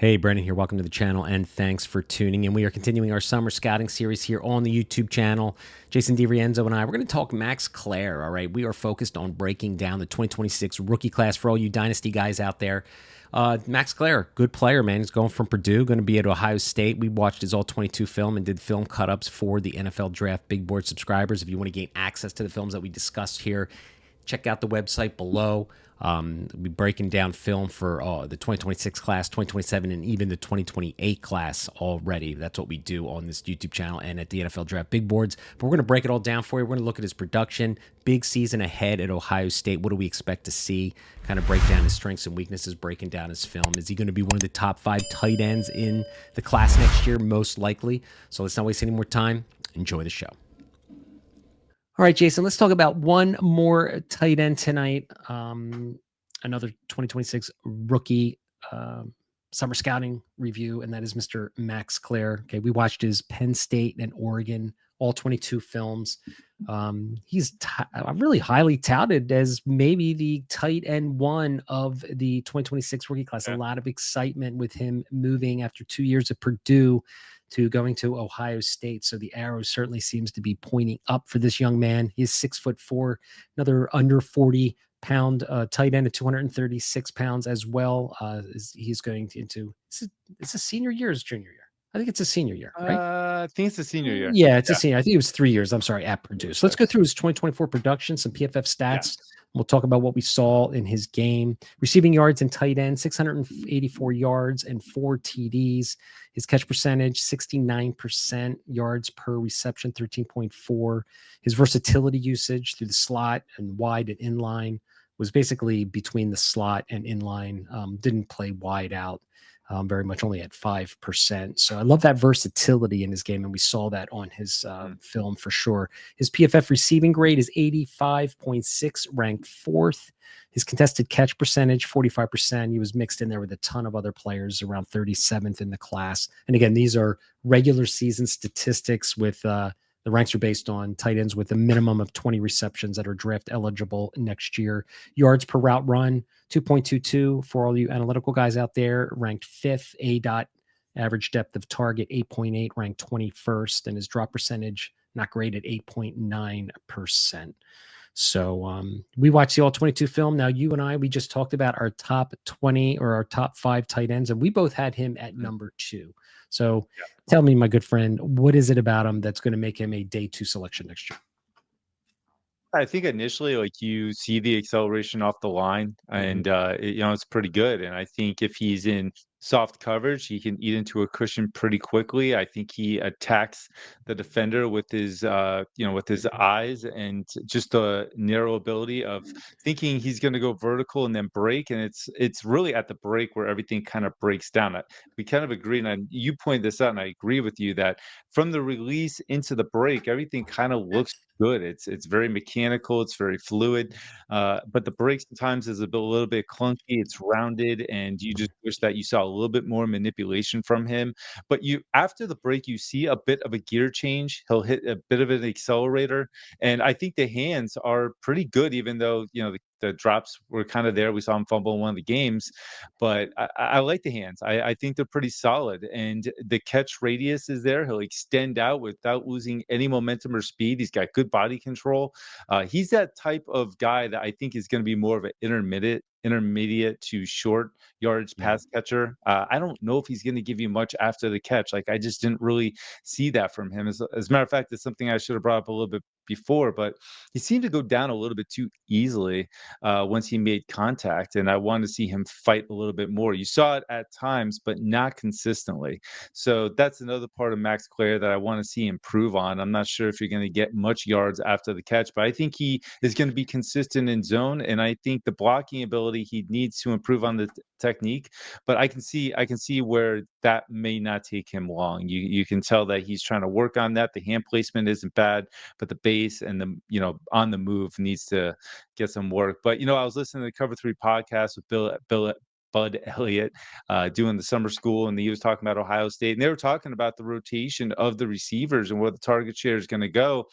Hey, Brendan here. Welcome to the channel and thanks for tuning in. We are continuing our summer scouting series here on the YouTube channel. Jason DiRienzo and I, we're going to talk Max Klare. All right. We are focused on breaking down the 2026 rookie class for all you Dynasty guys out there. Max Klare, good player, man. He's going from Purdue, going to be at Ohio State. We watched his ALL22 film and did film cut-ups for the NFL Draft Big Board subscribers. If you want to gain access to the films that we discussed here, check out the website below. We'll be breaking down film for the 2026 class, 2027, and even the 2028 class already. That's what we do on this YouTube channel and at the NFL Draft Big Boards. But we're going to break it all down for you. We're going to look at his production, big season ahead at Ohio State. What do we expect to see? Kind of break down his strengths and weaknesses, breaking down his film. Is he going to be one of the top 5 tight ends in the class next year? Most likely. So let's not waste any more time. Enjoy the show. All right, Jason, let's talk about one more tight end tonight. Another 2026 rookie summer scouting review, and that is Mr. Max Klare. Okay, we watched his Penn State and Oregon ALL22 films. He's really highly touted as maybe the tight end one of the 2026 rookie class. A lot of excitement with him moving after 2 years at Purdue to going to Ohio State. So the arrow certainly seems to be pointing up for this young man. He's 6'4", another under 40-pound tight end at 236 pounds as well. He's going into, it's a senior year, is junior year. I think it's a senior year, right? I think it's a senior year. Yeah, it's a senior. I think it was 3 years. I'm sorry, at Purdue. So let's go through his 2024 production, some PFF stats. We'll talk about what we saw in his game. Receiving yards and tight end, 684 yards and 4 TDs. His catch percentage, 69%. Yards per reception, 13.4. His versatility usage through the slot and wide and inline was basically between the slot and inline. Didn't play wide out. Very much, only at 5%. So I love that versatility in his game, and we saw that on his film for sure. His PFF receiving grade is 85.6, ranked 4th. His contested catch percentage, 45%. He was mixed in there with a ton of other players, around 37th in the class. And again, these are regular season statistics with the ranks are based on tight ends with a minimum of 20 receptions that are draft eligible next year. Yards per route run, 2.22 for all you analytical guys out there, ranked 5th. A average depth of target, 8.8, ranked 21st. And his drop percentage, not great at 8.9%. So we watched the ALL22 film. Now, you and I, we just talked about our top 20 or our top 5 tight ends, and we both had him at number 2. So tell me, my good friend, what is it about him that's going to make him a day 2 selection next year? I think initially, like, you see the acceleration off the line, and it's pretty good. And I think if he's in soft coverage, he can eat into a cushion pretty quickly. I think he attacks the defender with his, with his eyes and just the narrow ability of thinking he's going to go vertical and then break. And it's really at the break where everything kind of breaks down. We kind of agree, and you point this out, and I agree with you that from the release into the break, everything kind of looks good. It's very mechanical, it's very fluid, but the break sometimes is a little bit clunky. It's rounded, and you just wish that you saw a little bit more manipulation from him. But you, after the break, you see a bit of a gear change. He'll hit a bit of an accelerator, and I think the hands are pretty good, even though the drops were kind of there. We saw him fumble in one of the games, but I like the hands. I think they're pretty solid, and the catch radius is there. He'll extend out without losing any momentum or speed. He's got good body control. He's that type of guy that I think is going to be more of an intermediate to short yardage pass catcher. I don't know if he's going to give you much after the catch. Like, I just didn't really see that from him. As a matter of fact, it's something I should have brought up a little bit before, but he seemed to go down a little bit too easily once he made contact, and I wanted to see him fight a little bit more. You saw it at times, but not consistently. So that's another part of Max Klare that I want to see improve on. I'm not sure if you're going to get much yards after the catch, but I think he is going to be consistent in zone, and I think the blocking ability, he needs to improve on the technique. But I can see where that may not take him long. You can tell that he's trying to work on that. The hand placement isn't bad, but the base and the on the move needs to get some work. But I was listening to the Cover 3 podcast with Bud Elliott doing the summer school, and he was talking about Ohio State, and they were talking about the rotation of the receivers and where the target share is going to go.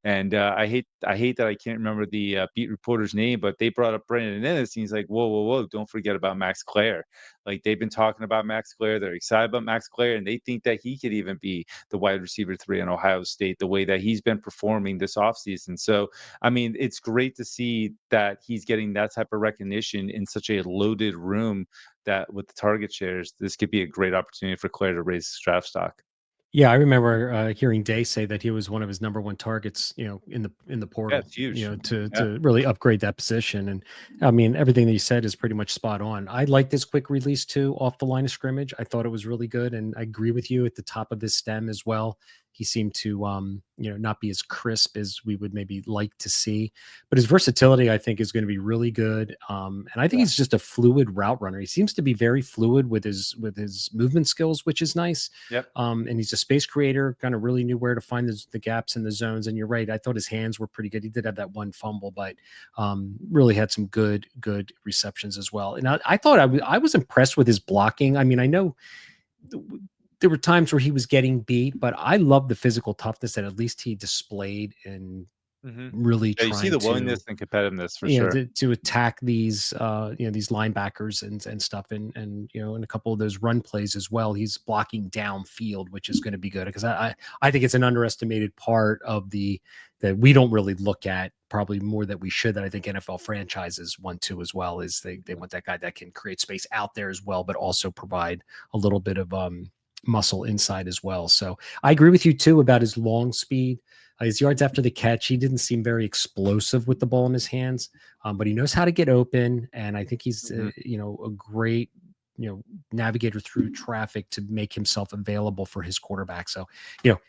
And I hate that I can't remember the beat reporter's name, but they brought up Brandon Ennis, and he's like, "Whoa, whoa, whoa! Don't forget about Max Clare." Like they've been talking about Max Clare, they're excited about Max Clare, and they think that he could even be the wide receiver 3 in Ohio State the way that he's been performing this offseason. So, I mean, it's great to see that he's getting that type of recognition in such a loaded room that with the target shares, this could be a great opportunity for Claire to raise his draft stock. Yeah, I remember hearing Day say that he was one of his number one targets, in the Yeah, portal, it's huge. to Yeah. really upgrade that position. And I mean, everything that you said is pretty much spot on. I like this quick release too, off the line of scrimmage. I thought it was really good, and I agree with you at the top of his stem as well. He seemed to, not be as crisp as we would maybe like to see, but his versatility, I think, is going to be really good. And I think Yeah. he's just a fluid route runner. He seems to be very fluid with his movement skills, which is nice. Yep. And he's a space creator, kind of really knew where to find the gaps in the zones. And you're right. I thought his hands were pretty good. He did have that one fumble, but really had some good receptions as well. And I thought I was impressed with his blocking. I mean, I know there were times where he was getting beat, but I love the physical toughness that at least he displayed in Hmm. really Yeah, you see trying the to willingness and competitiveness for sure. to attack these these linebackers and stuff, and in a couple of those run plays as well, he's blocking downfield, which is going to be good because I think it's an underestimated part of the that we don't really look at, probably more that we should, that I think NFL franchises want to as well, is they want that guy that can create space out there as well, but also provide a little bit of muscle inside as well. So I agree with you too about his long speed. His yards after the catch, he didn't seem very explosive with the ball in his hands, but he knows how to get open, and I think he's Mhm. a great navigator through traffic to make himself available for his quarterback. So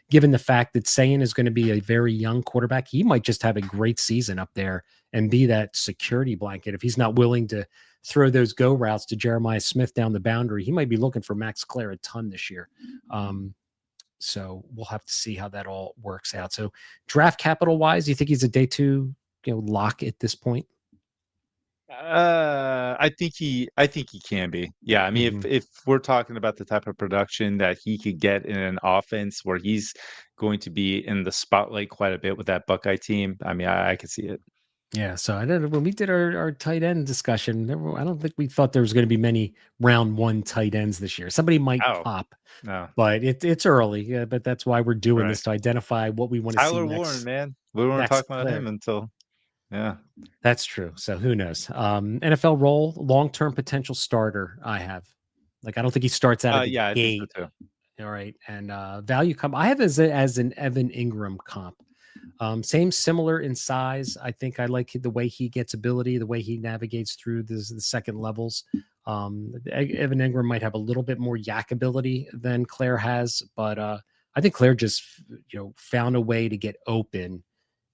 given the fact that Sayan is going to be a very young quarterback, he might just have a great season up there and be that security blanket. If he's not willing to throw those go routes to Jeremiah Smith down the boundary, he might be looking for Max Clare a ton this year. So we'll have to see how that all works out. So draft capital wise, you think he's a day two, lock at this point? I think he can be. Yeah, I mean, if Mhm. if we're talking about the type of production that he could get in an offense where he's going to be in the spotlight quite a bit with that Buckeye team, I mean, I could see it. Yeah. So I don't know, when we did our tight end discussion, I don't think we thought there was going to be many round one tight ends this year. Somebody might Oh, pop, no, but it's early. Yeah, but that's why we're doing right. this, to identify what we want to see Tyler Warren, man, we weren't next talking about him Claire. until yeah. That's true. So who knows? NFL role, long term potential starter. I have, like, I don't think he starts out of the Yeah, I think so gate. too. All right, and value comp. I have as an Evan Ingram comp. Same, similar in size. I think I like the way he gets ability, the way he navigates through the second levels. Evan Ingram might have a little bit more yak ability than Claire has, but I think Claire just found a way to get open,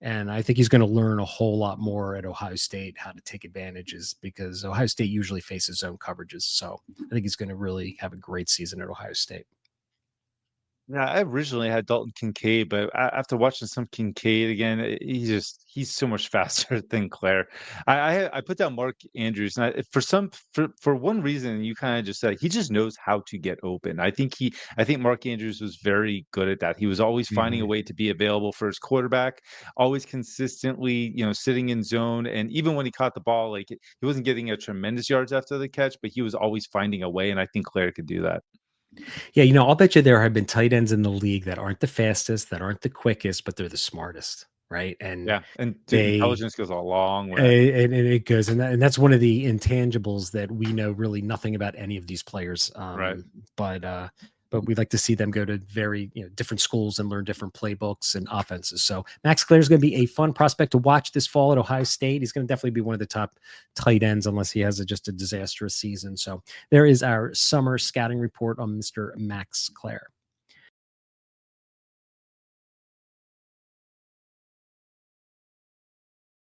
and I think he's going to learn a whole lot more at Ohio State how to take advantages, because Ohio State usually faces zone coverages. So I think he's going to really have a great season at Ohio State. Yeah, I originally had Dalton Kincaid, but after watching some Kincaid again, he's so much faster than Claire. I put down Mark Andrews, and for one reason you kind of just said he just knows how to get open. I think Mark Andrews was very good at that. He was always finding a Mhm. way to be available for his quarterback, always consistently sitting in zone, and even when he caught the ball, like he wasn't getting a tremendous yards after the catch, but he was always finding a way, and I think Claire could do that. Yeah, I'll bet you there have been tight ends in the league that aren't the fastest, that aren't the quickest, but they're the smartest, right? And Yeah, and dude, they intelligence goes a long way. and it goes, and that's one of the intangibles that we know really nothing about any of these players. Right. But we'd like to see them go to very different schools and learn different playbooks and offenses. So Max Clare is going to be a fun prospect to watch this fall at Ohio State. He's going to definitely be one of the top tight ends, unless he has just a disastrous season. So there is our summer scouting report on Mr. Max Clare.